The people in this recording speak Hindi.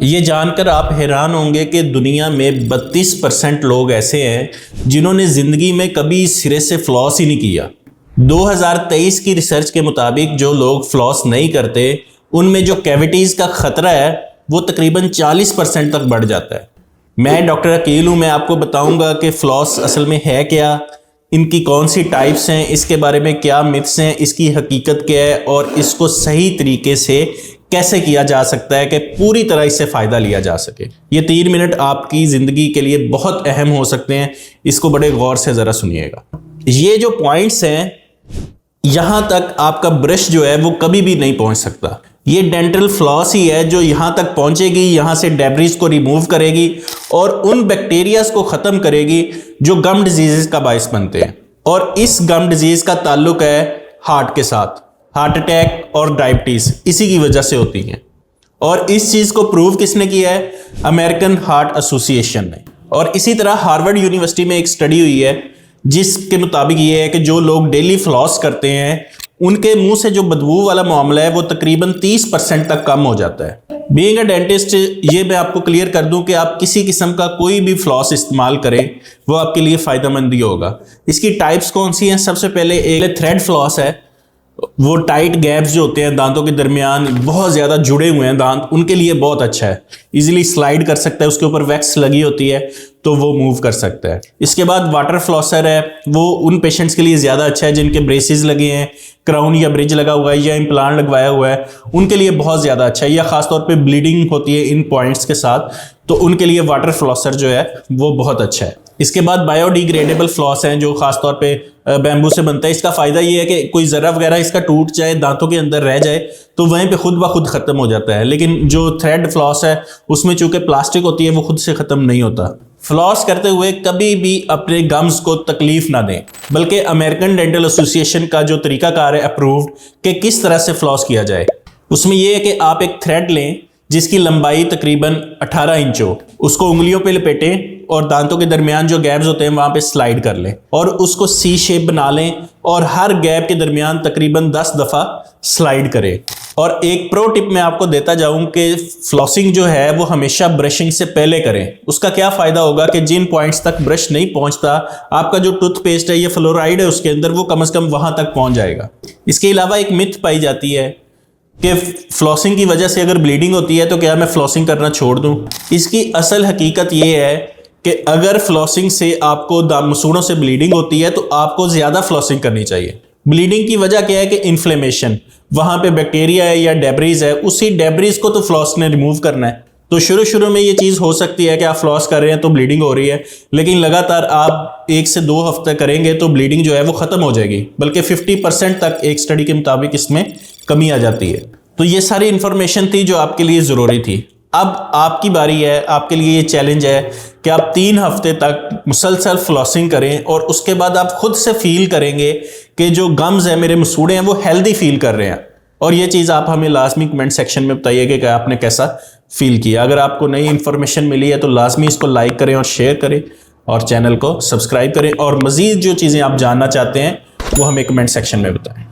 ये जानकर आप हैरान होंगे कि दुनिया में 32% लोग ऐसे हैं जिन्होंने ज़िंदगी में कभी सिरे से फ्लॉस ही नहीं किया। 2023 की रिसर्च के मुताबिक जो लोग फ्लॉस नहीं करते उनमें जो कैविटीज़ का ख़तरा है वो तकरीबन 40% तक बढ़ जाता है। मैं डॉक्टर अकील हूँ। मैं आपको बताऊँगा कि फ्लॉस असल में है क्या, इनकी कौन सी टाइप्स हैं, इसके बारे में क्या मिथ्स हैं, इसकी हकीकत क्या है और इसको सही तरीके से कैसे किया जा सकता है कि पूरी तरह इससे फ़ायदा लिया जा सके। ये 3 मिनट आपकी ज़िंदगी के लिए बहुत अहम हो सकते हैं। इसको बड़े गौर से ज़रा सुनिएगा। ये जो पॉइंट्स हैं, यहाँ तक आपका ब्रश जो है वो कभी भी नहीं पहुँच सकता। ये डेंटल फ्लॉस ही है जो यहाँ तक पहुँचेगी, यहाँ से डेब्रिस को रिमूव करेगी और उन बैक्टीरियाज को ख़त्म करेगी जो गम डिजीज़ का बायस बनते हैं। और इस गम डिजीज़ का ताल्लुक है हार्ट के साथ। हार्ट अटैक और डायबिटीज़ इसी की वजह से होती हैं। और इस चीज़ को प्रूव किसने किया है? अमेरिकन हार्ट एसोसिएशन ने। और इसी तरह हार्वर्ड यूनिवर्सिटी में एक स्टडी हुई है जिसके मुताबिक ये है कि जो लोग डेली फ्लॉस करते हैं उनके मुंह से जो बदबू वाला मामला है वो तकरीबन 30% तक कम हो जाता है। बीइंग अ डेंटिस्ट, ये मैं आपको क्लियर कर दूं कि आप किसी किस्म का कोई भी फ्लॉस इस्तेमाल करें वो आपके लिए फ़ायदेमंद ही होगा। इसकी टाइप्स कौन सी हैं? सबसे पहले एक थ्रेड फ्लॉस है। वो टाइट गैप्स जो होते हैं दांतों के दरमियान, बहुत ज़्यादा जुड़े हुए हैं दांत, उनके लिए बहुत अच्छा है। इजीली स्लाइड कर सकता है, उसके ऊपर वैक्स लगी होती है तो वो मूव कर सकता है। इसके बाद वाटर फ्लॉसर है, वो उन पेशेंट्स के लिए ज़्यादा अच्छा है जिनके ब्रेसेस लगे हैं, क्राउन या ब्रिज लगा हुआ है या इम्प्लांट लगवाया हुआ है, उनके लिए बहुत ज़्यादा अच्छा है। या ख़ासतौर पे ब्लीडिंग होती है इन पॉइंट्स के साथ, तो उनके लिए वाटर फ्लॉसर जो है वो बहुत अच्छा है। इसके बाद बायोडिग्रेडेबल फ्लॉस हैं जो ख़ासतौर पे बैम्बू से बनता है। इसका फ़ायदा ये है कि कोई ज़रा वगैरह इसका टूट जाए, दांतों के अंदर रह जाए तो वहीं पे खुद ब खुद ख़त्म हो जाता है। लेकिन जो थ्रेड फ्लॉस है उसमें चूँकि प्लास्टिक होती है वो खुद से ख़त्म नहीं होता। फ्लॉस करते हुए कभी भी अपने गम्स को तकलीफ ना दें, बल्कि अमेरिकन डेंटल एसोसिएशन का जो तरीकाकार है अप्रूव्ड कि किस तरह से फ्लॉस किया जाए, उसमें यह है कि आप एक थ्रेड लें जिसकी लंबाई तकरीबन 18 इंच हो, उसको उंगलियों पे लपेटें और दांतों के दरमियान जो गैप्स होते हैं वहाँ पे स्लाइड कर लें और उसको सी शेप बना लें और हर गैप के दरमियान तकरीबन 10 दफ़ा स्लाइड करें। और एक प्रो टिप मैं आपको देता जाऊं कि फ्लॉसिंग जो है वो हमेशा ब्रशिंग से पहले करें। उसका क्या फ़ायदा होगा कि जिन पॉइंट्स तक ब्रश नहीं पहुंचता, आपका जो टूथपेस्ट है या फ्लोराइड है उसके अंदर, वो कम से कम वहाँ तक पहुँच जाएगा। इसके अलावा एक मिथ पाई जाती है कि फ्लॉसिंग की वजह से अगर ब्लीडिंग होती है तो क्या मैं फ्लॉसिंग करना छोड़ दूं? इसकी असल हकीकत ये है कि अगर फ्लॉसिंग से आपको मसूड़ों से ब्लीडिंग होती है तो आपको ज़्यादा फ्लॉसिंग करनी चाहिए। ब्लीडिंग की वजह क्या है कि इन्फ्लेमेशन, वहाँ पे बैक्टीरिया है या डेब्रीज है, उसी डेब्रीज को तो फ्लॉस ने रिमूव करना है। तो शुरू में ये चीज़ हो सकती है कि आप फ्लॉस कर रहे हैं तो ब्लीडिंग हो रही है, लेकिन लगातार आप 1 से 2 हफ्ते करेंगे तो ब्लीडिंग जो है वो ख़त्म हो जाएगी, बल्कि 50% तक एक स्टडी के मुताबिक इसमें कमी आ जाती है। तो ये सारी इन्फॉर्मेशन थी जो आपके लिए ज़रूरी थी। अब आपकी बारी है, आपके लिए ये चैलेंज है कि आप 3 हफ्ते तक मुसलसल फ्लॉसिंग करें और उसके बाद आप खुद से फील करेंगे कि जो गम्स हैं, मेरे मसूड़े हैं, वो हेल्दी फील कर रहे हैं। और ये चीज़ आप हमें लाजमी कमेंट सेक्शन में बताइएगा कि आपने कैसा फील किया। अगर आपको नई इन्फॉर्मेशन मिली है तो लाजमी इसको लाइक करें और शेयर करें और चैनल को सब्सक्राइब करें। और मज़ीद जो चीज़ें आप जानना चाहते हैं वो हमें कमेंट सेक्शन में बताएं।